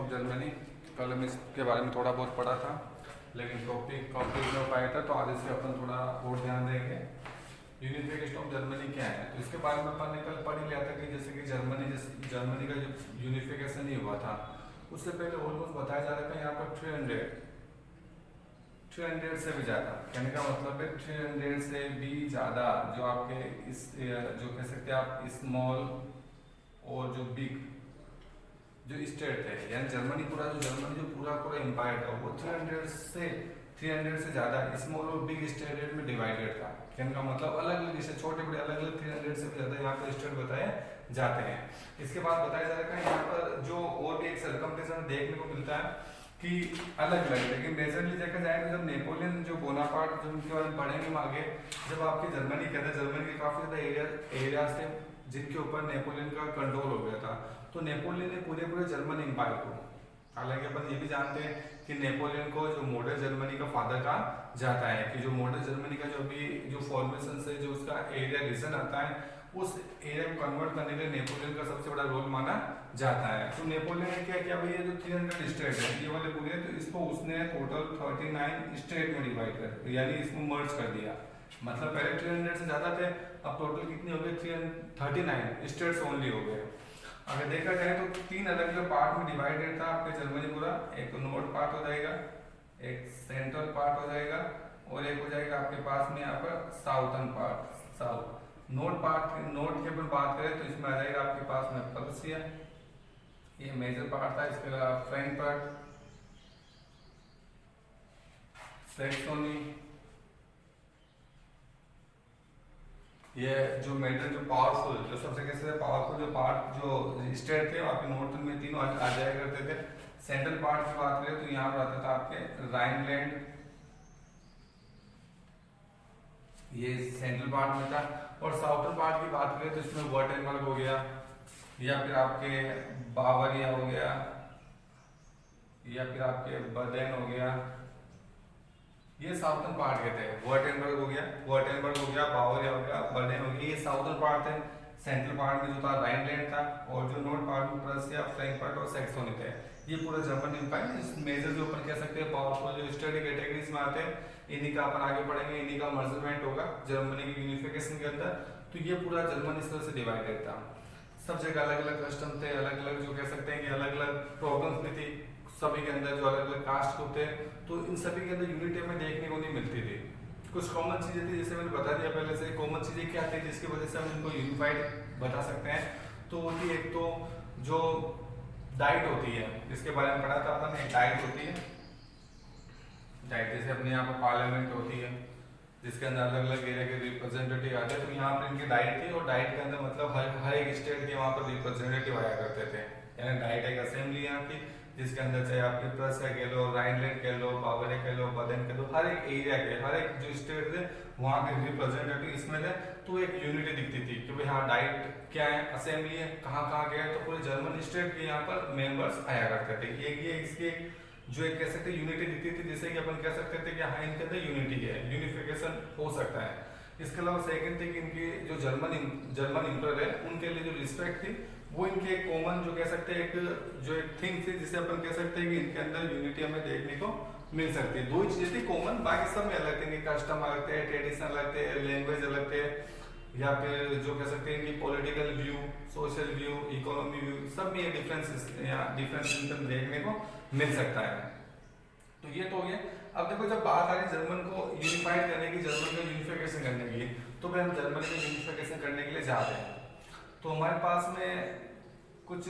Of Germany. कल हम इसके बारे में थोड़ा बहुत पढ़ा था, लेकिन टॉपिक कंप्लीट नहीं हो पाया था, तो आज इससे अपन थोड़ा और ध्यान देंगे। यूनिफिकेशन ऑफ जर्मनी क्या है, तो इसके बारे में अपन ने कल पढ़ लिया था कि जैसे कि जर्मनी का जो यूनिफिकेशन नहीं हुआ था, उससे पहले ऑलमोस्ट बताया जा रहा था यहाँ पर 300 से भी ज़्यादा, कहने का मतलब है 300 से भी ज़्यादा जो आपके इस जो कह सकते हैं आप स्मॉल और जो बिग जो स्टेट है, यानी जर्मनी जो पूरा एम्पायर था वो 300 से ज़्यादा स्मॉल और बिग स्टेट में डिवाइडेड था। कहने का मतलब अलग अलग जैसे छोटे बड़े अलग अलग 300 से भी ज़्यादा यहाँ पर स्टेट बताए जाते हैं। इसके बाद बताया जा रहा है यहाँ पर जो और भी एक सर्कमस्टेंस देखने को मिलता है कि अलग अलग, लेकिन मेजरली देखा जाए तो जब नेपोलियन जो बोनापार्ट जो उनके बारे में पढ़ेंगे हम आगे, जब आपकी जर्मनी के अंदर जर्मनी के काफ़ी ज़्यादा एरियाज थे जिनके ऊपर नेपोलियन का कंट्रोल हो गया था, तो नेपोलियन ने पूरे जर्मन एम्पायर को, हालांकि अपन ये भी जानते हैं कि नेपोलियन को जो मॉडर्न जर्मनी का फादर कहा जाता है, कि जो मॉडर्न जर्मनी का जो भी जो फॉर्मेशन से जो उसका एरिया रीजन आता है, उस एरिया को कन्वर्ट करने के लिए नेपोलियन का सबसे बड़ा रोल माना जाता है। तो नेपोलियन ने क्या किया भाई, ये जो 300 स्टेट है ये वाले पूरे, तो इसको उसने टोटल 39 स्टेट में डिवाइड कर, यानी इसको मर्ज कर दिया। मतलब पहले 300 से ज्यादा थे, अब टोटल कितने हो गए, 39 स्टेट्स ओनली हो गए। अगर देखा जाए तो 3 अलग अलग पार्ट में डिवाइडेड था आपके जर्मनी पूरा, एक तो नॉर्थ पार्ट हो जाएगा, एक सेंट्रल पार्ट हो जाएगा, और एक हो जाएगा आपके पास में यहाँ पर साउथर्न पार्ट। साउथ नॉर्थ के ऊपर बात करें तो इसमें आ जाएगा आपके पास में पर्सिया, ये मेजर पार्ट था। इसके अलावा फ्रैंकफर्ट, सैक्सोनी, ये जो मेजर जो पावरफुल जो सबसे कैसे पावरफुल जो पार्ट जो स्टेट थे आपके नॉर्थ में तीनों आ जाया करते थे। सेंट्रल पार्ट की बात करें तो यहाँ पर आता था आपके राइनलैंड, ये सेंट्रल पार्ट में था। और साउथर्न पार्ट की बात करें तो इसमें वर्टेनबर्ग हो गया, या फिर आपके बावरिया हो गया, या फिर आपके बर्देन हो गया, ये साउथर्न पार्ट के थे। वर्टेनबर्ग हो गया, बावरिया हो गया, बर्देन हो गया, ये साउथर्न पार्ट थे। सेंट्रल पार्ट में जो था राइनलैंड था, और जो नॉर्थ पार्ट में प्रसिया, फ्रैंकफर्ट और सैक्सोनी थे। ये पूरा जर्मन एम्पायर मेजर जो अपन कह सकते हैं पावरफुल जो स्टडी कैटेगरीज में आते हैं, इन्हीं का अपन आगे पढ़ेंगे, इन्हीं का मेजरमेंट होगा जर्मनी की यूनिफिकेशन के अंदर। तो ये पूरा जर्मन इस तरह से डिवाइडेड था, सब जगह अलग अलग कस्टम थे, अलग अलग जो कह सकते हैं कि अलग अलग प्रॉब्लम्स भी थी सभी के अंदर, जो अलग अलग कास्ट होते हैं, तो इन सभी के अंदर यूनिटी हमें देखने को नहीं मिलती थी। कुछ कॉमन चीजें थी, जैसे मैंने बता दिया पहले से, कॉमन चीजें क्या थी जिसकी वजह से हम इनको यूनिफाइड बता सकते हैं। तो होती एक तो जो डाइट होती है, जिसके बारे में पढ़ा था अपन, डाइट होती है, डाइट जैसे अपने यहाँ पर पार्लियामेंट होती है जिसके अंदर अलग अलग एरिया के रिप्रेजेंटेटिव आते हैं, तो यहाँ पर इनकी डाइट थी, और डाइट के अंदर मतलब हर एक स्टेट के वहाँ पर रिप्रेजेंटेटिव आया करते थे, यानी डाइट एक असेंबली यहाँ की, जिसके अंदर चाहे आपकी प्रसिया कह लो, राइनलैंड कह लो, बावरिया कह लो, बर्देन कह लो, हर एक एरिया के हर एक जो स्टेट थे वहाँ के रिप्रेजेंटेटिव इसमें थे। तो एक यूनिटी दिखती थी कि भाई हाँ डाइट क्या है, असेंबली है, कहाँ कहाँ गया, तो पूरे जर्मन स्टेट के यहाँ पर मेंबर्स आया करते थे। ये इसकी जो एक कह सकते यूनिटी दिखती थी, जिससे कि अपन कह सकते थे कि हाँ इनके अंदर यूनिटी है, यूनिफिकेशन हो सकता है। इसके अलावा सेकंड थी कि इनकी जो जर्मन एम्परर है उनके लिए जो रिस्पेक्ट थी, वो इनके एक कॉमन जो कह सकते हैं एक जो एक थिंग थी, जिसे अपन कह सकते हैं कि इनके अंदर यूनिटी हमें देखने को मिल सकती है। दो ही चीजें थी कॉमन, बाकी सब में अलग थे, इनके कस्टम अलग थे, ट्रेडिशन अलग थे, लैंग्वेज अलग थे, या फिर जो कह सकते हैं इनकी political view, social view, economy view, सब में ये डिफरेंस इनकम देखने को मिल सकता है। तो ये तो हो गया। अब देखो जब बात आ रही जर्मन को यूनिफाइड करने की, जर्मन को यूनिफिकेशन करने की, तो फिर हम जर्मनी में यूनिफिकेशन करने के लिए जाते हैं, तो हमारे पास में कुछ,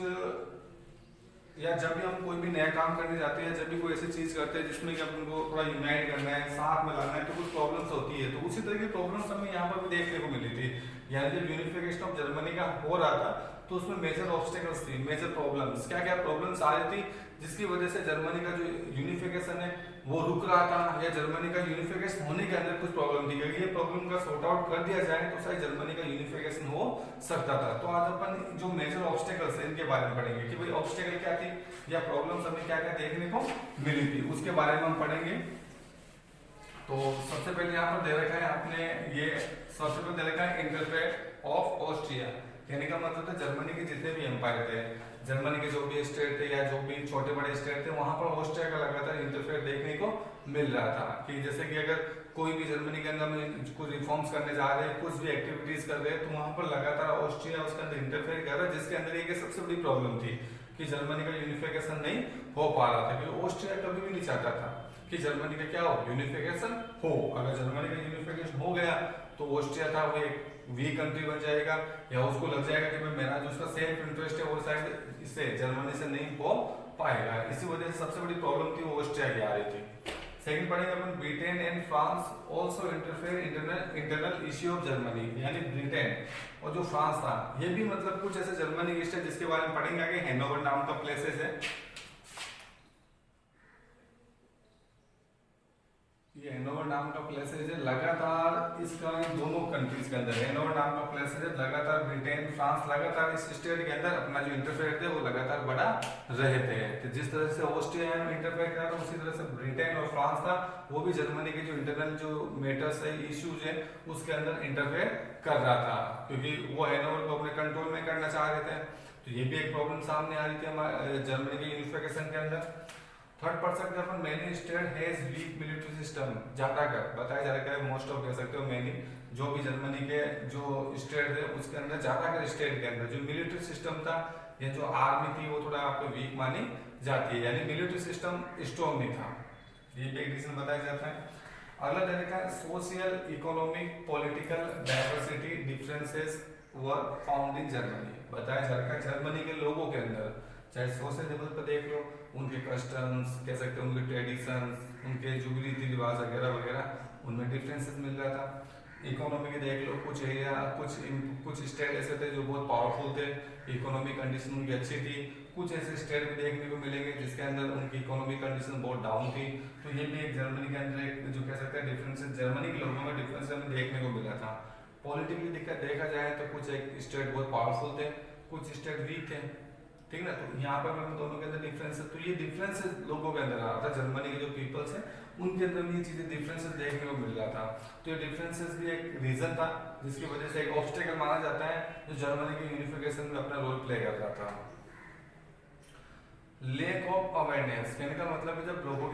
या जब भी हम कोई भी नया काम करने जाते हैं, जब भी कोई ऐसी चीज करते हैं जिसमें कि अपन को थोड़ा यूनाइट करना है, साथ में लाना है, तो कुछ प्रॉब्लम्स होती है। तो उसी तरह की प्रॉब्लम्स हमें यहाँ पर भी देखने को मिली थी, यानी जब यूनिफिकेशन ऑफ जर्मनी का हो रहा था तो उसमें मेजर ऑब्स्टेकल्स थी, मेजर प्रॉब्लम्स, क्या क्या प्रॉब्लम्स आ रही थी जिसकी वजह से जर्मनी का जो यूनिफिकेशन है वो रुक रहा था, या जर्मनी का यूनिफिकेशन होने के अंदर कुछ प्रॉब्लम थी। अगर ये प्रॉब्लम का सॉर्ट आउट कर दिया जाए तो शायद जर्मनी का यूनिफिकेशन हो सकता था। तो आज अपन जो मेजर ऑब्स्टेकल्स है इनके बारे में पढ़ेंगे कि भाई ऑब्स्टेकल क्या थी, या प्रॉब्लम्स हमें क्या क्या देखने को मिली थी, उसके बारे में हम पढ़ेंगे। तो सबसे पहले यहाँ पर दे रखा है आपने, ये सबसे पहले दे रखा है इंटरफेयर ऑफ ऑस्ट्रिया, कहने का मतलब था जर्मनी के जितने भी एम्पायर थे, जर्मनी के जो भी स्टेट थे या जो भी छोटे बड़े स्टेट थे वहां पर ऑस्ट्रिया का लगातार इंटरफेयर देखने को मिल रहा था कि जैसे कि अगर कोई भी जर्मनी के अंदर में कुछ रिफॉर्म्स करने जा रहे हैं, कुछ भी एक्टिविटीज कर रहे हैं, तो वहां पर लगातार ऑस्ट्रिया उसके अंदर इंटरफेयर कर रहा है, जिसके अंदर एक सबसे बड़ी प्रॉब्लम थी कि जर्मनी का यूनिफिकेशन नहीं हो पा रहा था, क्योंकि ऑस्ट्रिया कभी भी नहीं चाहता था कि जर्मनी का क्या हो, यूनिफिकेशन हो। अगर जर्मनी का यूनिफिकेशन हो गया तो ऑस्ट्रिया था वो एक वीक कंट्री बन जाएगा, या उसको लग जाएगा कि मेरा जो उसका सेल्फ इंटरेस्ट है वो शायद इससे जर्मनी से नहीं हो पाएगा। इसी वजह से सबसे बड़ी प्रॉब्लम थी वो ऑस्ट्रिया की आ रही थी। सेकंड पढ़ेंगे अपन, Britain and France also interfere internal issue of Germany, यानी ब्रिटेन और जो फ्रांस था ये भी मतलब कुछ ऐसे जर्मनी के स्टेट जिसके बारे में पढ़ेंगे आगे। हैनोवर नाम का प्लेसेस है, ये हैनोवर नाम का प्लेसेस है, लगातार इसका इन दोनों कंट्रीज के अंदर हैनोवर नाम का प्लेसेस है, लगातार ब्रिटेन फ्रांस लगातार इस स्टेट के अंदर अपना जो इंटरफेयर थे वो लगातार बढ़ा रहे थे। तो जिस तरह से ऑस्ट्रिया में इंटरफेयर किया था उसी तरह से ब्रिटेन और फ्रांस था वो भी जर्मनी के जो इंटरनल जो मैटर्स है, इश्यूज है, उसके अंदर इंटरफेयर कर रहा था, क्योंकि वो हैनोवर को अपने कंट्रोल में करना चाह रहे थे। तो ये भी एक प्रॉब्लम सामने आ रही थी हमारे जर्मनी के यूनिफिकेशन के अंदर। थर्ड पढ़ सकते हैं अपन, many state has weak military system, ज्यादातर बताया जा रहा है, मोस्ट ऑफ कह सकते हो मेनी, जो भी जर्मनी के जो स्टेट है उसके अंदर ज्यादातर स्टेट के अंदर जो मिलिट्री सिस्टम था या जो आर्मी थी वो थोड़ा आपको वीक मानी जाती है, यानी मिलिट्री सिस्टम स्ट्रॉन्ग नहीं था। ये भी एक रीजन बताया जाता है। अगला तरीका है social economic political diversity differences were found in Germany, बताया जा रहा है जर्मनी के लोगों के अंदर चाहे सोशल लेवल पर देख लो, उनके कस्टम्स कह सकते हैं, उनके ट्रेडिशंस, उनके जो भी रीति रिवाज वगैरह वगैरह उनमें डिफरेंसेस मिल रहा था। इकोनॉमी के देख लो, कुछ एरिया कुछ स्टेट ऐसे थे जो बहुत पावरफुल थे, इकोनॉमिक कंडीशन उनकी अच्छी थी, कुछ ऐसे स्टेट भी देखने को मिलेंगे जिसके अंदर उनकी इकोनॉमिक कंडीशन बहुत डाउन थी। तो ये भी एक जर्मनी के अंदर एक जो कह सकते हैं डिफरेंसेस, जर्मनी के लोगों में डिफरेंस हमें देखने को मिला था। पॉलिटिकली देखा जाए तो कुछ एक स्टेट बहुत पावरफुल थे, कुछ स्टेट वीक थे, ठीक ना। तो यहाँ पर हम दोनों के अंदर डिफरेंस है, तो ये डिफरेंसेस लोगों के अंदर आ रहा था, जर्मनी के जो पीपल्स हैं उनके अंदर ये चीजें डिफरेंसेस देखने को मिल रहा था। तो ये डिफरेंसेस भी एक रीजन था जिसकी वजह से एक ऑब्स्टेकल माना जाता है जो जर्मनी के यूनिफिकेशन में अपना रोल प्ले कर रहा था। लेक ऑफ अवेयरनेस कहने का मतलब है जब लोगों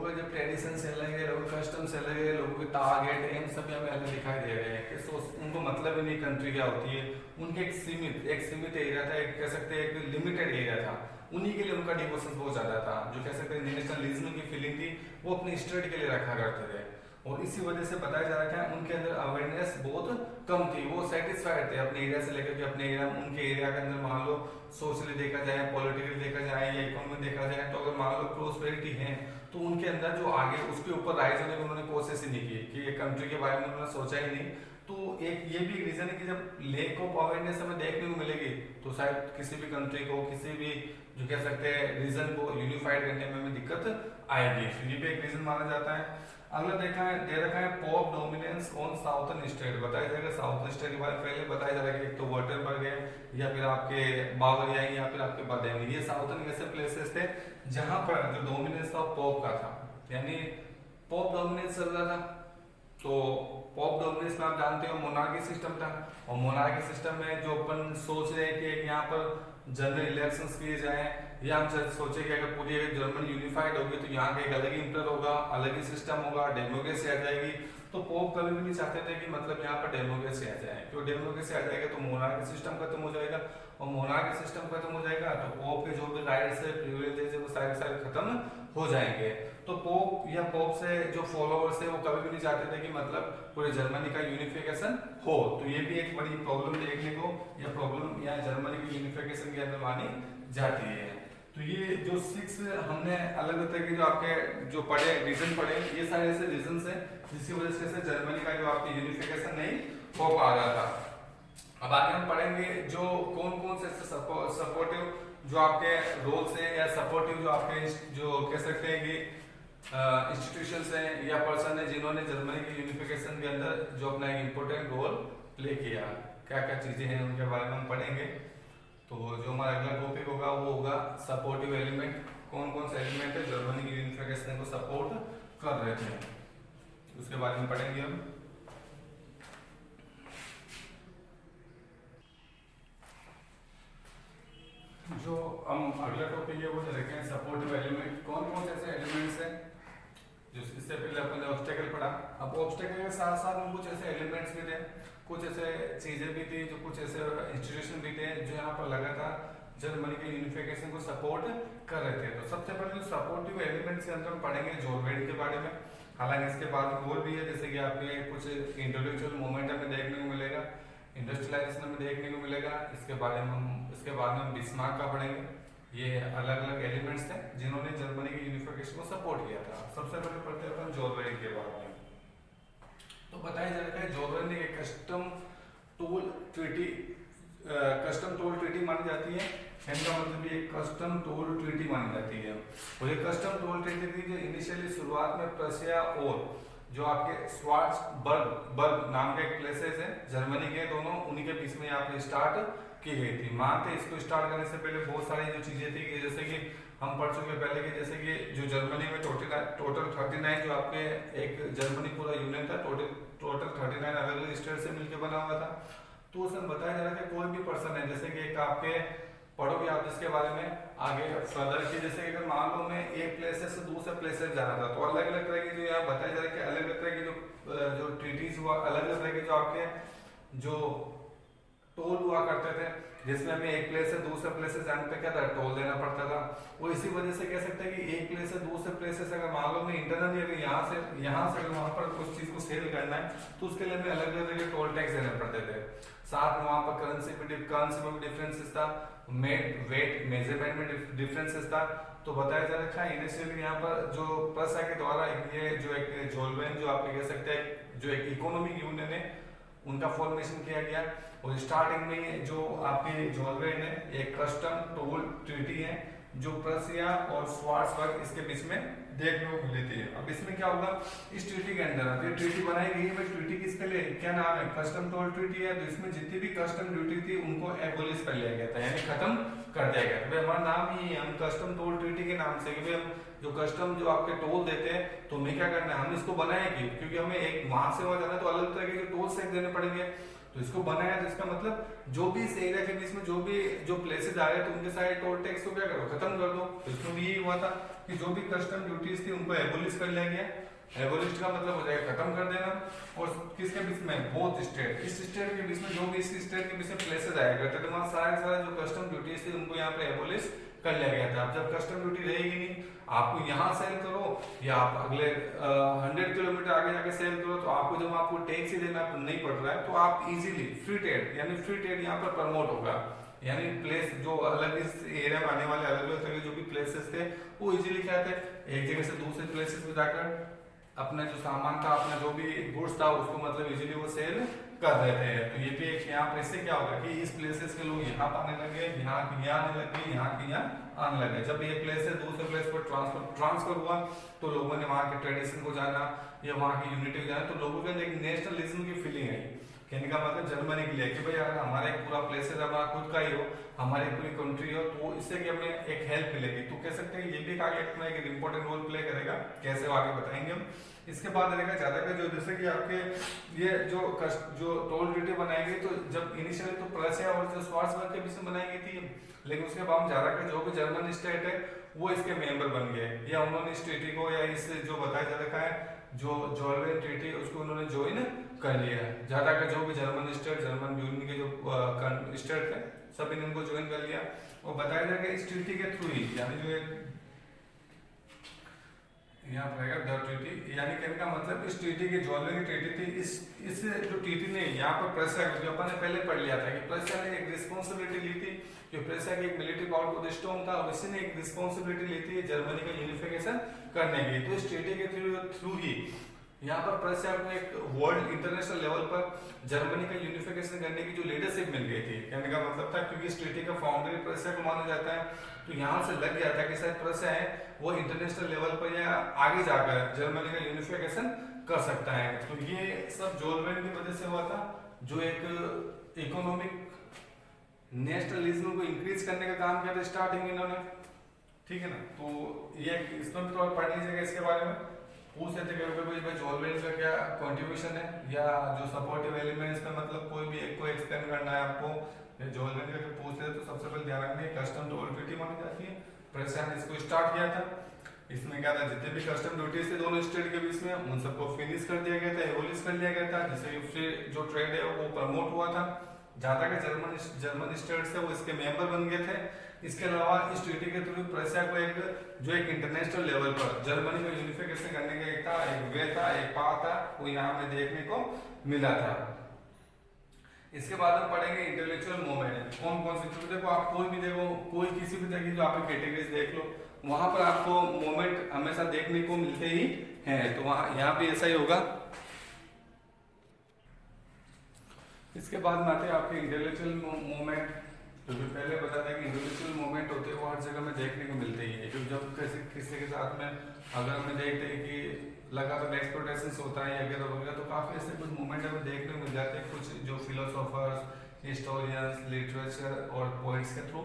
का जब ट्रेडिशन अलग है, लोगों का कस्टम्स अलग है, लोगों के टारगेट एम सभी हमें अलग दिखाई दे रहे हैं कि उनको मतलब ही नहीं कंट्री क्या होती है। उनके एक सीमित एरिया था, एक कह सकते हैं एक लिमिटेड एरिया था, उन्हीं के लिए उनका डिवोशन बहुत ज्यादा था, जो कह सकते हैं नेशनलिज्म की फीलिंग थी वो अपने स्टेट के लिए रखा करते थे। और इसी वजह से बताया जा रहा है उनके अंदर अवेयरनेस बहुत कम थी, वो सेटिस्फाइड थे अपने एरिया से लेकर के अपने एरिया, उनके एरिया के अंदर मान लो सोशली देखा जाए, पॉलिटिकली देखा जाए या इकोनॉमी देखा जाए, तो अगर मान लो प्रोस्पेरिटी है तो उनके अंदर जो आगे उसके ऊपर राइज होने की उन्होंने कोशिश ही नहीं की कि ये कंट्री के बारे में उन्होंने सोचा ही नहीं। तो एक ये भी रीजन है कि जब लेक ऑफ अवेयरनेस हमें देखने को मिलेगी तो शायद किसी भी कंट्री को, किसी भी जो कह सकते हैं रीजन को यूनिफाइड करने में हमें दिक्कत आएगी। तो ये भी एक रीजन माना जाता है। अगला दे रखा है pop dominance on southern state, बताया जाएगा साउथर्न स्टेट के बारे में पहले बताया जा रहा है कि एक तो वर्टेनबर्ग है या फिर आपके बावरिया या फिर आपके बादेन, ये साउथर्न ऐसे प्लेसेस थे जहां पर जो डोमिनेंस था पॉप का था, यानी पॉप डोमिनेंस चल रहा था। तो पॉप डोमिनेंस में आप जानते हो मोनार्की सिस्टम था, और मोनार्की सिस्टम में जो अपन सोच रहे हैं कि यहाँ पर जनरल इलेक्शंस किए जाए, या हम सोचे कि अगर पूरी जर्मनी यूनिफाइड होगी तो यहाँ का एक अलग ही इंटर होगा, अलग ही सिस्टम होगा, डेमोक्रेसी आ जाएगी। तो पोप कभी भी नहीं चाहते थे कि मतलब यहाँ पर डेमोक्रेसी आ जाए, क्यों डेमोक्रेसी आ जाएगा तो मोनार्की सिस्टम खत्म हो जाएगा, और मोनार्की सिस्टम खत्म हो जाएगा तो पोप के जो भी राइट्स है, प्रिविलेजेस है, वो सारे खत्म हो जाएंगे। तो पोप या पोप से जो फॉलोअर्स है वो कभी भी नहीं चाहते थे कि मतलब पूरे जर्मनी का यूनिफिकेशन हो। तो ये भी एक बड़ी प्रॉब्लम देखने को या प्रॉब्लम या जर्मनी की यूनिफिकेशन के अंदर मानी जाती है। तो ये जो 6 हमने अलग अलग तरह के जो आपके जो पढ़े रीजन पढ़े, ये सारे ऐसे रीजन है जिसकी वजह से जर्मनी का जो आपकी यूनिफिकेशन नहीं हो पा रहा था। अब आगे हम पढ़ेंगे जो कौन से सपोर्टिव जो आपके रोल्स हैं या सपोर्टिव जो आपके जो कह सकते हैं कि इंस्टीट्यूशंस हैं या पर्सन है जिन्होंने जर्मनी की यूनिफिकेशन के अंदर जो अपना एक इम्पोर्टेंट रोल प्ले किया, क्या क्या चीजें हैं उनके बारे में हम पढ़ेंगे। तो जो हमारा अगला टॉपिक होगा वो होगा सपोर्टिव एलिमेंट, कौन से एलिमेंट है जर्मनी की यूनिफिकेशन को सपोर्ट कर रहे थे, उसके बारे में पढ़ेंगे हम। जो हम अगला टॉपिक ये वो देखें सपोर्टिव एलिमेंट। कौन कौन से ऐसे एलिमेंट्स हैं जो इससे पहले अपन ने ऑब्स्टेकल पढ़ा, अब ऑब्स्टेकल के साथ साथ में कुछ ऐसे एलिमेंट्स भी थे, कुछ ऐसे चीजें भी थी, जो कुछ ऐसे इंस्टीट्यूशन भी थे जो यहाँ पर लगातार जर्मनी के यूनिफिकेशन को सपोर्ट कर रहे थे। तो सबसे पहले जो सपोर्टिव एलिमेंट्स के अंदर हम पढ़ेंगे जोलवेड के बारे में। हालांकि इसके बाद और भी है, जैसे कि आपके कुछ इंटेलेक्चुअल मूवमेंट हमें देखने को मिलेगा, इंडस्ट्रियलाइजेशन में देखने को मिलेगा। इसके बाद में हम बिस्मार्क का पढ़ेंगे। ये अलग अलग एलिमेंट्स थे जिन्होंने जर्मनी की यूनिफिकेशन को सपोर्ट किया था। सबसे पहले पढ़ते हैं अपन जोलवेड के बारे में। तो बताया जाता है जोलवेड ने एक कस्टम टूल ट्रीटी मानी जाती है। इनका मतलब ये कस्टम टूल ट्रीटी मानी जाती है। और ये कस्टम टूल ट्रीटी थी जो इनिशियली शुरुआत में प्रशिया और जो आपके स्वार्ट्सबर्ग नाम के एक प्लेसेस है जर्मनी के, दोनों उन्हीं के बीच में यहाँ पे स्टार्ट की गई थी। मानते इसको स्टार्ट करने से पहले बहुत सारी जो चीजें थी कि जैसे कि हम पढ़ चुके पहले कि जैसे कि जो जर्मनी में टोटल 39 जो आपके एक जर्मनी पूरा यूनियन था, टोटल 39 अलग अलग स्टेट से मिलकर बना हुआ था। तो उसमें बताया जा रहा है कि कोई भी पर्सन है, जैसे कि एक आपके पढ़ोगे आप जिसके बारे में आगे फर्दर की, जैसे अगर मान लो मैं एक प्लेसेस से दूसरे प्लेसेस जाना था, तो अलग अलग तरह की जो यहाँ बताया जा रहा है कि अलग अलग तरह की जो ट्रीटीज हुआ, अलग अलग तरह के जो आपके जो टोल हुआ करते थे, जिसमें हमें एक प्लेस से दूसरे प्लेस से जाने पे क्या था, टोल देना पड़ता था। वो इसी वजह से कह सकते हैं कि एक प्लेस से दूसरे प्लेस से अगर मान लो मैं इंटरनली अगर यहाँ से अगर वहाँ पर कुछ चीज को सेल करना है तो उसके लिए हमें अलग अलग तरह के टोल टैक्स देने पड़ते थे। साथ में वहाँ पर करेंसी में भी डिफरेंसेस था, वेट मेजरमेंट में डिफरेंसेस था। तो बताया जा रहा है इनिशियली यहाँ पर जो प्रसा के द्वारा ये जो एक जोलवेन जो आप कह सकते हैं जो एक इकोनॉमिक यूनियन है उनका फॉर्मेशन किया गया। और स्टार्टिंग में जो आपके जोलवेन है एक कस्टम टोल ट्रीटी है जो प्रशिया और स्वार्ट्सबर्ग इसके बीच में देखने को मिली थी। अब इसमें क्या होगा, इस ट्रीटी के अंदर ये ट्रीटी बनाई गई है, भाई ट्रीटी किसके लिए, क्या नाम है, कस्टम टोल ट्रीटी है। तो इसमें जितनी भी कस्टम ड्यूटी थी उनको एबोलिश कर लिया गया था, यानी खत्म कर दिया गया। भाई हमारा नाम ही हम कस्टम टोल ट्रीटी के नाम से, कि हम जो कस्टम जो आपके टोल देते हैं तो हमें क्या करना है, हम इसको बनाएंगे क्योंकि हमें एक वहां से वहां जाना है तो अलग तरह के जो टोल टैक्स देने पड़ेंगे। तो इसको बनाया जिसका मतलब जो भी इस एरिया के बीच में जो प्लेसेस आ रहे हैं तो उनके सारे टोल टैक्स को क्या करो, खत्म कर दो। तो इसमें भी यही हुआ था कि जो भी कस्टम ड्यूटीज थी उनको एबोलिश कर लिया गया। एबोलिश का मतलब हो जाएगा खत्म कर देना। और किसके बीच में, बोथ स्टेट, इस स्टेट के बीच में जो भी इस स्टेट के बीच में प्लेसेस आया करते थे वहां सारे जो कस्टम ड्यूटीज थी उनको यहाँ पे एबोलिश कर लिया गया था। अब जब कस्टम ड्यूटी रहेगी नहीं, आपको यहाँ सेल करो या आप अगले 100 किलोमीटर आगे जाके सेल करो, तो आपको जब आपको टैक्स ही देना नहीं पड़ रहा है तो आप इजीली फ्री ट्रेड यहाँ पर प्रमोट होगा। यानी प्लेस जो अलग इस एरिया में आने वाले अलग अलग तरह के जो भी प्लेसेस थे वो इजीली क्या थे, एक जगह से दूसरे प्लेसेस में जाकर अपना जो सामान था, अपना जो भी गुड्स था उसको मतलब इजीली वो सेल कर देते हैं। तो ये भी एक यहाँ पर इससे क्या होगा कि इस प्लेसेस के लोग यहाँ आने लगे, यहाँ आने लगे, यहाँ की यहाँ आने लगे। जब ये प्लेस से दूसरे प्लेस पर ट्रांसफर हुआ तो लोगों ने वहाँ के ट्रेडिशन को जाना या वहाँ की यूनिटी को जाना, तो लोगों के अंदर एक नेशनलिज्म की फीलिंग आई। कहने का मतलब जर्मनी के लिए कि भाई यार हमारा एक पूरा प्लेस है, हमारा खुद का ही हो, हमारी पूरी कंट्री हो, तो इससे कि हमें एक हेल्प मिलेगी। तो कह सकते हैं ये भी आगे अपना एक इंपॉर्टेंट रोल प्ले करेगा, कैसे वो आगे बताएंगे हम। इसके बाद रहेगा ज्यादातर जो जैसे कि आपके ये जो टोल ट्रीटी बनाई गई, तो जब इनिशियली तो प्रशिया और जो स्वार्ट्सबर्ग के बीच में बनाई गई थी, लेकिन उसके बाद ज्यादातर जो भी जर्मन स्टेट है वो इसके मेंबर बन गए, या उन्होंने इस ट्रीटी को या इस जो बताया जा रखा है जो जोलवेन ट्रीटी उसको उन्होंने ज्वाइन कर लिया है। ज्यादातर जो भी जर्मन यूनियन के जो स्टेट थे सभी ने इनको ज्वाइन कर लिया। और बताया जाएगा इस ट्रीटी के थ्रू ही, यानी जो यहाँ पर रहेगा द ट्रीटी, यानी कहने का मतलब इस ट्रीटी की जोलवेन की ट्रीटी थी, इस जो ट्रीटी ने यहाँ पर प्रशिया जो अपन ने पहले पढ़ लिया था कि प्रशिया ने एक रिस्पॉन्सिबिलिटी ली थी, जो प्रशिया की एक मिलिट्री पावर को स्ट्रॉन्ग था, इसी ने एक रिस्पॉन्सिबिलिटी ली थी जर्मनी का यूनिफिकेशन करने की। तो इस ट्रीटी के थ्रू ही यहाँ पर प्रशिया को एक वर्ल्ड इंटरनेशनल लेवल पर जर्मनी का यूनिफिकेशन करने की जो लीडरशिप मिल गई थी। कहने का मतलब था क्योंकि इस ट्रीटी का फाउंडर प्रशिया को माना जाता है, तो यहाँ से लग गया था कि शायद प्रशिया है वो इंटरनेशनल लेवल पर या आगे जाकर जर्मनी का यूनिफिकेशन कर सकता है। तो ये सब जोलवेन की वजह से हुआ था, जो एक इकोनॉमिक नेशनलिज्म को इंक्रीज करने का काम किया था स्टार्टिंग में इन्होंने, ठीक है ना। तो ये इसमें भी थोड़ा पढ़ लीजिएगा इसके बारे में। पूछ लेते कभी भाई जॉल्वेंट का क्या कंट्रीब्यूशन है, या जो सपोर्टिव एलिमेंट्स में मतलब कोई भी एक को एक्सप्लेन करना है आपको, जॉल्वेंट का पूछते हैं तो सबसे पहले ध्यान रखना है कस्टम टोल ट्रीटी मानी जाती है। प्रेसिडेंट इसको स्टार्ट किया था, इसमें क्या था जितने भी कस्टम ड्यूटीज थे दोनों स्टेट के बीच में उन सबको फिनिश कर दिया गया था, एबोलिश कर लिया गया था, जिससे फिर जो ट्रेड है वो प्रमोट हुआ था। जहाँ तक जर्मन स्टेट्स है वो इसके मेंबर बन गए थे। इसके अलावा इस ट्रीटी के थ्रू प्रशिया को एक इंटरनेशनल लेवल पर जर्मनी को यूनिफिकेशन करने का एक था, एक वे था, एक पाथ था, वो यहाँ पे देखने को मिला था। इसके बाद हम पढ़ेंगे इंटेलेक्चुअल मूवमेंट। कौन कौन सी, देखो आप कोई भी देखो, कोई किसी भी तरह की जो आप कैटेगरीज देख लो, वहां पर आपको मूवमेंट हमेशा देखने को मिलते ही हैं। तो वहां यहाँ पे ऐसा ही होगा। इसके बाद में आते हैं आपके इंटेलेक्चुअल मूवमेंट। तो जो पहले बता था कि इंटेलेक्चुअल मूवमेंट होते हैं वो हर जगह में देखने को मिलते ही है, क्योंकि जब किसी के साथ में अगर हमें देखते हैं कि लगातार एक्सप्लोरेशन होता है वगैरह वगैरह, तो काफी ऐसे कुछ मूवमेंट हमें देखने को मिल जाते हैं, कुछ जो फिलोसोफर्स, हिस्टोरियंस, लिटरेचर और पोइट्स के थ्रू।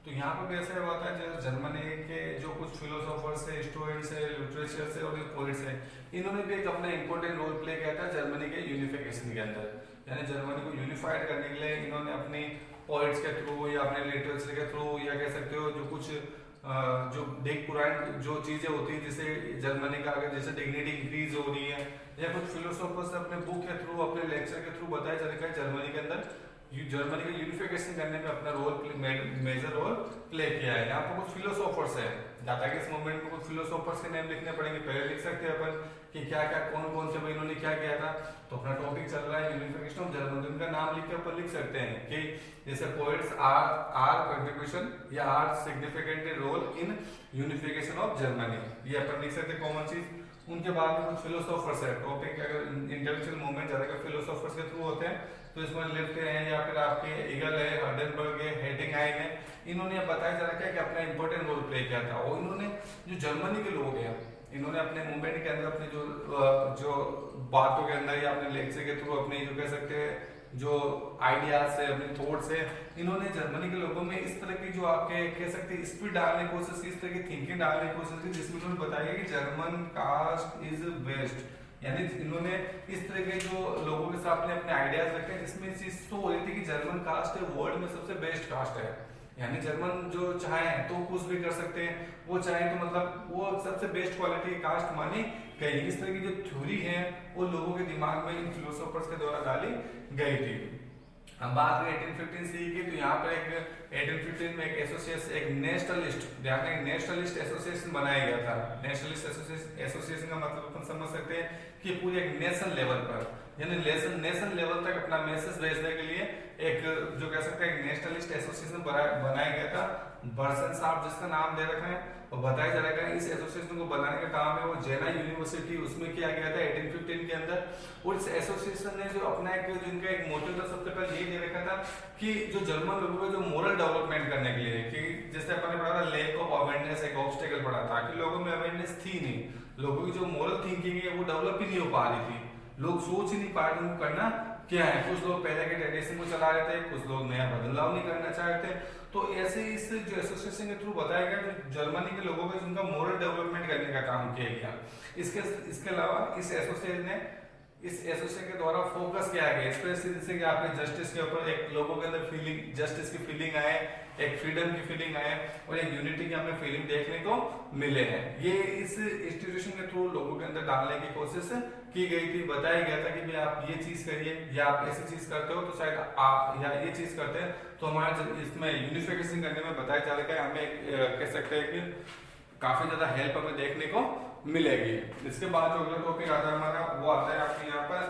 तो यहाँ पर भी ऐसा होता है जैसे जर्मनी के जो कुछ फिलोसोफर्स है, हिस्टोरियंस है, लिटरेचर है और पोइट्स है, इन्होंने भी एक अपना इंपॉर्टेंट रोल प्ले किया था जर्मनी के यूनिफिकेशन के अंदर। यानी जर्मनी को यूनिफाइड करने के लिए इन्होंने अपनी पोइट्स के थ्रू या अपने लिटरेचर के थ्रू, या कह सकते हो जो कुछ जो डेक पुराण जो चीजें होती है जिससे जर्मनी का अगर जैसे डिग्निटी इंक्रीज हो रही है, या कुछ फिलोसोफर्स अपने बुक के थ्रू, अपने लेक्चर के थ्रू बताया जा रहा है जर्मनी के अंदर जर्मनी का यूनिफिकेशन करने में अपना रोल मेजर रोल प्ले किया है। यहाँ पर कुछ फिलोसोफर्स है, ज्यादा के इस मोमेंट में कुछ फिलोसोफर्स के नाम लिखने पड़ेंगे, पहले लिख सकते हैं अपन कि क्या क्या कौन कौन से भाई इन्होंने क्या किया था। तो अपना टॉपिक चल रहा है यूनिफिकेशन ऑफ जर्मनी, उनका नाम लिख के अपन लिख सकते हैं कि जैसे पोएट्स आर कंट्रीब्यूशन या are significant role in unification of Germany, ये अपन लिख सकते हैं कॉमन चीज। उनके बाद में कुछ फिलोसोफर्स है, टॉपिक अगर इंटेलेक्चुअल मूवमेंट ज्यादा फिलोसोफर्स के थ्रू होते हैं, तो इसमें लिफ्ट है या फिर आपके ईगल है, हर्डेनबर्ग है, हेडिंगहाइम है, इन्होंने बताया जा रहा है कि अपना इंपॉर्टेंट रोल प्ले किया था। और इन्होंने जो जर्मनी के लोग हैं, इन्होंने अपने मूवमेंट के अंदर अपने जो बातों के अंदर या अपने लेक्चर के थ्रू अपने जो कह सकते हैं जो आइडियाज है, अपने थॉट्स है, इन्होंने जर्मनी के लोगों में इस तरह की जो आपके कह सकते हैं स्पीड डालने की कोशिश की, इस तरह की थिंकिंग डालने की कोशिश की, जिसमें उन्होंने बताया कि जर्मन कास्ट इज बेस्ट। यानी इन्होंने इस तरह के जो लोगों के सामने अपने आइडियाज रखे हैं, जिसमें इस चीज तो हो रही थी कि जर्मन कास्ट है वर्ल्ड में सबसे बेस्ट कास्ट है। यानी जर्मन जो चाहे तो कुछ भी कर सकते हैं, वो चाहे तो मतलब वो सबसे बेस्ट क्वालिटी की कास्ट मानी गई। इस तरह की जो थ्योरी है वो लोगों के दिमाग में इन फिलोसोफर्स के द्वारा डाली गई थी। हम बात करें 1815 सी की, तो यहाँ पर एक 1815 में एक एसोसिएशन, एक नेशनलिस्ट, ध्यान रखें नेशनलिस्ट एसोसिएशन बनाया गया था। नेशनलिस्ट एसोसिएशन का मतलब अपन समझ सकते हैं कि पूरे एक नेशन लेवल पर, यानी नेशन लेवल तक अपना मैसेज भेजने के लिए एक जो कह सकते हैं नेशनलिस्ट एसोसिएशन बनाया गया था। बर्सन साहब जिसका नाम दे रखा है, और बताया जा रहा है इस एसोसिएशन को बनाने का काम है वो जेना यूनिवर्सिटी, उसमें किया गया था 1815 के अंदर। और इस एसोसिएशन ने जो अपना एक जिनका एक मोटिव था, सबसे पहले यही दे रखा था कि जो जर्मन लोगों का जो मोरल डेवलपमेंट करने के लिए, कि जैसे अपन ने पढ़ा था लेक ऑफ अवेयरनेस एक ऑब्स्टेकल पढ़ा था कि लोगों में अवेयरनेस थी नहीं, लोगों की जो मोरल थिंकिंग है वो डेवलप ही नहीं हो पा रही थी, लोग सोच ही नहीं पा रहे थे करना क्या है। कुछ लोग पहले के ट्रेडिशन को चला रहे थे, कुछ लोग नया बदलाव नहीं करना चाहते। तो ऐसे इस जो एसोसिएशन के थ्रू बताया गया जो जर्मनी के लोगों का जिनका मोरल डेवलपमेंट करने का काम किया गया। इसके अलावा इस एसोसिएशन के द्वारा फोकस किया गया स्पेशली जैसे कि आपने जस्टिस के ऊपर, एक लोगों के अंदर फीलिंग, जस्टिस की फीलिंग आए, एक फ्रीडम की फीलिंग आए और एक यूनिटी की हमें फीलिंग देखने को मिले हैं। ये इस इंस्टीट्यूशन के थ्रू लोगों के अंदर डालने की कोशिश की गई थी। बताया गया था कि भाई आप ये चीज करिए, या आप ऐसी चीज करते हो तो शायद आप या ये चीज करते हैं तो हमारे इसमें यूनिफिकेशन करने में बताया जा रहा है हमें कह सकते हैं कि काफी ज्यादा हेल्प हमें देखने को मिलेगी। इसके बाद जो अगला टॉपिक आता है हमारा, वो आता है आपके यहाँ पर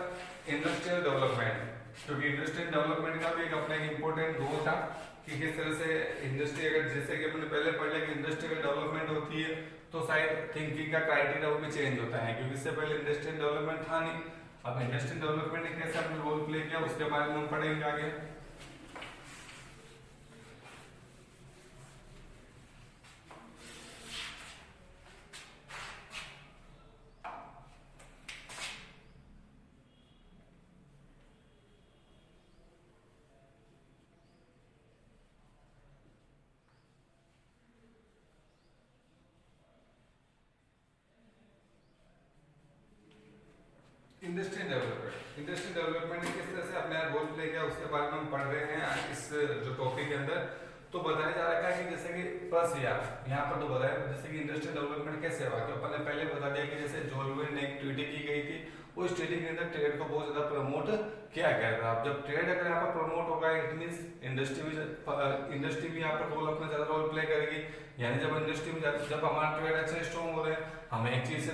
इंडस्ट्रियल डेवलपमेंट, क्योंकि इंडस्ट्रियल डेवलपमेंट का भी एक अपना इंपॉर्टेंट रोल था कि किस तरह से इंडस्ट्री, अगर जैसे कि हमने पहले पढ़ लिया कि इंडस्ट्रियल डेवलपमेंट होती है तो शायद थिंकिंग का क्राइटेरिया वो भी चेंज होता है, क्योंकि इससे पहले इंडस्ट्रियल डेवलपमेंट था नहीं। अब इंडस्ट्रियल डेवलपमेंट ने कैसे अपना रोल प्ले किया उसके बारे में हम पढ़ेंगे आगे। इंडस्ट्रियल डेवलपमेंट ने किस तरह से अपने रोल प्ले किया उसके बारे में हम पढ़ रहे हैं इस जो टॉपिक के अंदर। तो बताया जा रहा है कि जैसे कि प्लस यहाँ पर तो बताया जैसे कि इंडस्ट्रियल डेवलपमेंट कैसे हुआ, कि अपन ने पहले बता दिया कि जैसे जोलवेन ने एक ट्रीटी की गई थी, उस ट्रीटी के अंदर ट्रेड को बहुत ज्यादा प्रमोट किया गया था। अब जब ट्रेड अगर यहाँ पर प्रमोट होगा इट मींस इंडस्ट्री भी यहाँ पर रोल अपना ज्यादा रोल प्ले करेगी। यानी जब इंडस्ट्री में जब हमारा ट्रेड अच्छा स्ट्रॉन्ग हो रहा है, हम एक चीज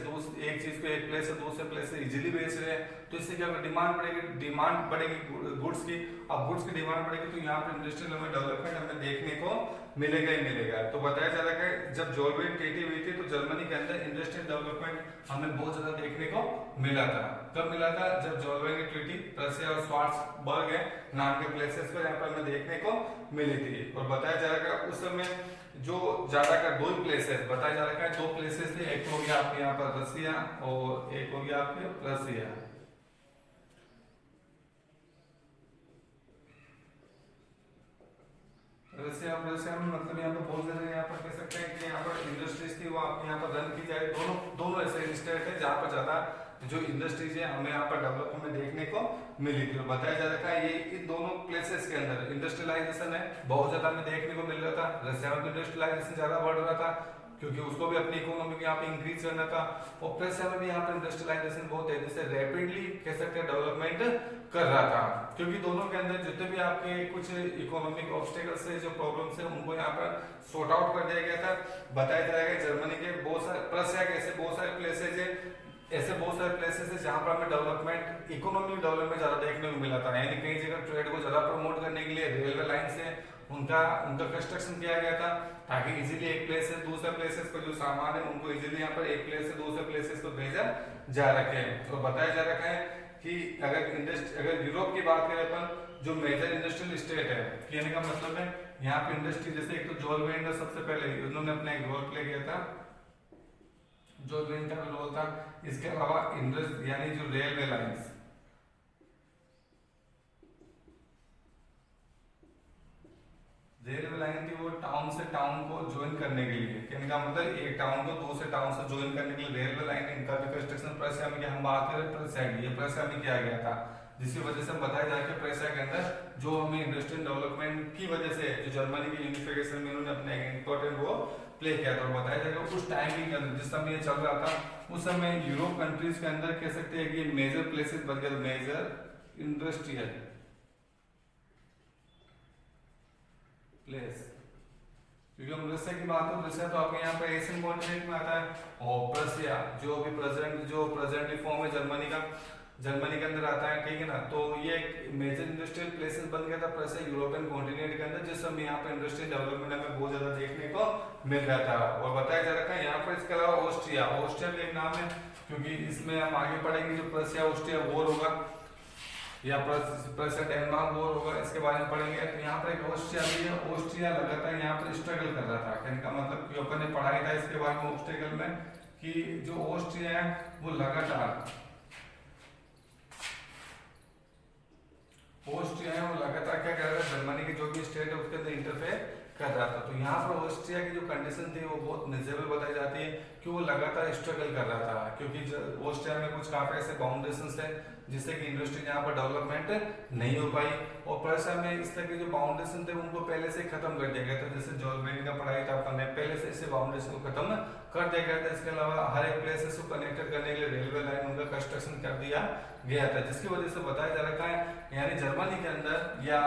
को एक प्लेस से दूसरे प्लेस से इजीली बेच रहे हैं, तो इससे क्या होगा, डिमांड बढ़ेगी गुड्स की। अब गुड्स की डिमांड बढ़ेगी तो यहाँ पर इंडस्ट्रियल डेवलपमेंट हमें देखने को मिलेगा ही मिलेगा। तो बताया जा रहा है जब जोलवेन ट्रीटी हुई थी तो जर्मनी के अंदर इंडस्ट्रियल डेवलपमेंट हमें बहुत ज्यादा देखने को मिला था। कब मिला था? जब जोलवेन की ट्रीटी प्रसिया और स्वार्ट्सबर्ग है नाम के प्लेसेस पर यहाँ पर हमें देखने को मिली थी। और बताया जा रहा है उस समय जो ज्यादा का दो प्लेसेस बताया जा रहा है, दो प्लेसेस थे, एक हो गया आपके यहाँ पर रसिया और एक हो गया आपके प्रसिया। रसिया में मतलब यहाँ पर बहुत ज्यादा यहाँ पर कह सकते हैं कि यहाँ पर इंडस्ट्रीज थी वो आपके यहाँ पर रन की जाए। दोनों ऐसे स्टेट है जहाँ पर ज्यादा जो इंडस्ट्रीज है हमें यहाँ पर डेवलप हमें देखने को मिली थी। बताया जा रहा है ये इन दोनों प्लेसेस के अंदर इंडस्ट्रियलाइजेशन है बहुत ज्यादा हमें देखने को मिल रहा था। रसिया में इंडस्ट्रियलाइजेशन ज्यादा बढ़ रहा था क्योंकि उसको भी अपनी इकोनॉमी यहाँ पे इंक्रीज करना था, और प्रसिया में भी यहाँ पर इंडस्ट्रियलाइजेशन बहुत तेजी से रैपिडली कह सकते हैं डेवलपमेंट कर रहा था, क्योंकि दोनों के अंदर जितने भी आपके कुछ इकोनॉमिक ऑब्स्टेकल्स है, जो प्रॉब्लम्स है, उनको यहाँ पर सॉर्ट आउट कर दिया गया था। बताया जाएगा जर्मनी के बहुत सारे प्रसिया के ऐसे बहुत सारे प्लेसेज है, ऐसे बहुत सारे प्लेसेस है जहाँ पर हमें डेवलपमेंट इकोनॉमिक डेवलपमेंट ज्यादा देखने को मिला था। यानी कई जगह ट्रेड को ज्यादा प्रमोट करने के लिए रेलवे लाइन से उनका कंस्ट्रक्शन किया गया था, ताकि इजीली एक प्लेस से दूसरे प्लेसेस को जो सामान है उनको इजीली यहाँ पर एक प्लेस से दूसरे प्लेसेस को भेजा जा रखे। तो बताया जा रखा है कि अगर यूरोप की बात करें अपन, जो मेजर इंडस्ट्रियल स्टेट है, कहने का मतलब है यहाँ पे इंडस्ट्री जैसे एक तो जोलवेन का सबसे पहले उन्होंने अपना एक रोल प्ले किया था, जोलवेन का रोल था। इसके अलावा यानी जो रेलवे लाइंस, रेलवे लाइन थी वो टाउन से टाउन को ज्वाइन करने के लिए, कहने का मतलब एक टाउन को दूसरे टाउन से ज्वाइन करने के लिए रेलवे लाइन इनका भी कंस्ट्रक्शन प्रसिया में, हम बात करें प्रसिया की, ये प्रसिया में किया गया था, जिसकी वजह से बताया जाए कि प्रसिया के अंदर जो हमें इंडस्ट्रियल डेवलपमेंट की वजह से जो जर्मनी की यूनिफिकेशन में उन्होंने अपने इंपॉर्टेंट रोल प्ले किया था। बताया जाएगा उस टाइम के अंदर जिस समय ये चल रहा था उस समय यूरोप कंट्रीज के अंदर कह सकते हैं कि मेजर प्लेसेस बन गए, मेजर इंडस्ट्रियल प्लेस। क्योंकि हम रसिया की बात करें, रसिया तो आपके यहाँ पर एशियन कॉन्टिनेंट में आता है, और प्रसिया जो अभी प्रेजेंट फॉर्म है जर्मनी के अंदर आता है, ठीक है ना। तो ये एक मेजर इंडस्ट्रियल प्लेसेस बन गया था प्रसिया यूरोपियन कॉन्टिनेंट के अंदर, जिस समय यहाँ पर इंडस्ट्रियल डेवलपमेंट हमें बहुत ज्यादा देखने को मिल रहा था। और बताया जा रहा है यहाँ पर इसके अलावा ऑस्ट्रिया भी एक नाम है, क्योंकि इसमें हम आगे पढ़ेंगे जो प्रसिया ऑस्ट्रिया वॉर होगा या प्रसिया डेनमार्क वॉर होगा, इसके बारे में पढ़ेंगे। तो यहाँ पर एक ऑस्ट्रिया भी है, ऑस्ट्रिया लगातार यहाँ पर स्ट्रगल कर रहा था, कहने का मतलब कि अपन ने पढ़ाया था इसके बारे में ऑब्स्टेकल में, कि जो ऑस्ट्रिया है वो लगातार क्या कर रहा था, जर्मनी की जो भी स्टेट है उसके अंदर इंटरफेयर कर रहा था। तो यहाँ पर ऑस्ट्रिया की जो कंडीशन थी वो बहुत मिजरेबल बताई जाती है कि वो लगातार स्ट्रगल कर रहा था, क्योंकि ऑस्ट्रिया में कुछ काफी ऐसे बाउंडेशंस है जिससे कि इंडस्ट्री यहाँ पर डेवलपमेंट नहीं हो पाई, और प्रसिया में इस तरह के जो बाउंडेशन थे उनको पहले से खत्म कर दिया गया था। जैसे जोलवेन का पढ़ाई था अपन ने, पहले से इसे बाउंडेशन को खत्म कर दिया गया था। इसके अलावा हर एक प्लेसेस को कनेक्टेड करने के लिए रेलवे लाइन उनका कंस्ट्रक्शन कर दिया गया था, जिसकी वजह से बताया जा रहा है यानी जर्मनी के अंदर या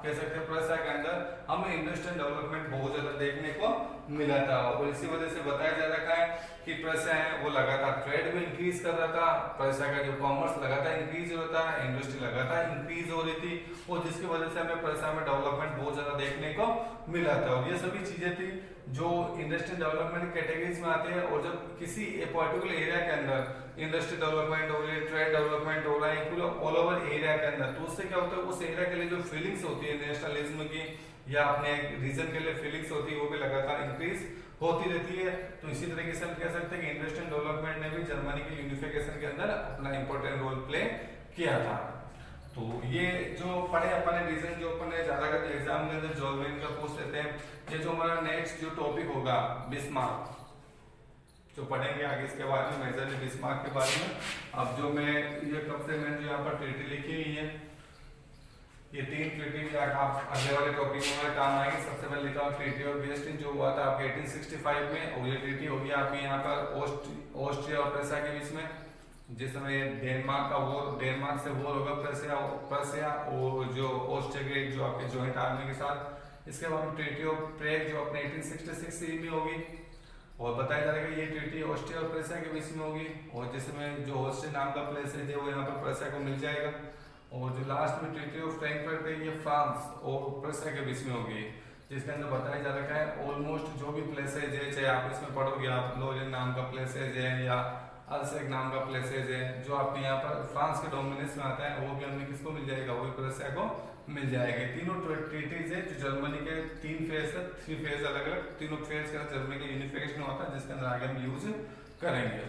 कह सकते हैं प्रसिया के अंदर हमें इंडस्ट्रियल डेवलपमेंट बहुत ज्यादा देखने को मिला था। और इसी वजह से बताया जा रहा है कि प्रसिया है वो लगातार ट्रेड में इंक्रीज कर रहा था, प्रसिया का जो कॉमर्स लगातार इंक्रीज हो रहा था, इंडस्ट्री लगातार इंक्रीज हो रही थी, और जिसकी वजह से हमें प्रसिया में डेवलपमेंट बहुत ज्यादा देखने को मिला था। और ये सभी चीजें थी जो इंडस्ट्रियल डेवलपमेंट कैटेगरीज में आते हैं। और जब किसी पर्टिकुलर एरिया के अंदर इंडस्ट्री डेवलपमेंट हो रही है, ट्रेड डेवलपमेंट हो रहा है पूरा ऑल ओवर एरिया के अंदर, तो उससे क्या होता है उस एरिया के लिए जो फीलिंग्स होती है नेशनलिज्म की या अपने रीजन के लिए फीलिंग्स होती है वो भी लगातार इंक्रीज होती रहती है। तो इसी तरीके से हम कह सकते हैं कि इंडस्ट्रियल डेवलपमेंट ने भी जर्मनी की यूनिफिकेशन के अंदर अपना इंपॉर्टेंट रोल प्ले किया था। तो ये जो पढ़े अपने रीजन जो अपने ज्यादा करके एग्जाम के अंदर जोलवेन का पूछ लेते हैं। ये जो हमारा नेक्स्ट जो टॉपिक होगा बिस्मार्क, जो पढ़ेंगे आगे इसके बारे में, मेजरली बिस्मार्क के बारे में। अब जो मैं ये कब से मैंने जो यहाँ पर ट्रीटी लिखी हुई है, ये 3 ट्रीटी भी आप अगले वाले टॉपिक में काम आएंगे। सबसे पहले लिखा हूँ ट्रीटी ऑफ बियस्टीन जो हुआ था आपके 1865 में, और ये ट्रीटी होगी आपकी यहाँ पर ऑस्ट्रिया और प्रेसिया के बीच में, जिस समय डेनमार्क से वॉर होगा प्रेसिया और जो ऑस्ट्रिया के जो आपके जॉइंट आर्मी के साथ। इसके बाद ट्रीटी ऑफ प्रेग जो अपने 1866 में होगी, और बताया जाएगा ये ट्रीटी ऑस्ट्रिया और प्रेसिया के बीच में होगी, और जिसमें जो ऑस्ट्रिया नाम का प्लेस है वो यहाँ पर प्रेसिया को मिल जाएगा। और जो लास्ट में ट्रीटी ऑफ फ्रैंकफर्ट है ये फ्रांस और प्रेसिया के बीच में होगी, जिसके अंदर बताया जा रखा है ऑलमोस्ट जो भी प्लेसेज है, चाहे आप इसमें पढ़ोगे आप लोरेन नाम का प्लेसेज है या अल्सेक नाम का प्लेसेज है, जो आपके यहाँ पर फ्रांस के डोमिनेंस में आता है, वो भी हमें किसको मिल जाएगा, वो भी प्रेसिया को मिल जाएगी। तीनों ट्रीटीज है जो जर्मनी के 3 फेज है, 3 फेज अलग अलग, तीनों फेज के साथ जर्मनी का यूनिफिकेशन होता है, जिसके अंदर आगे हम यूज करेंगे।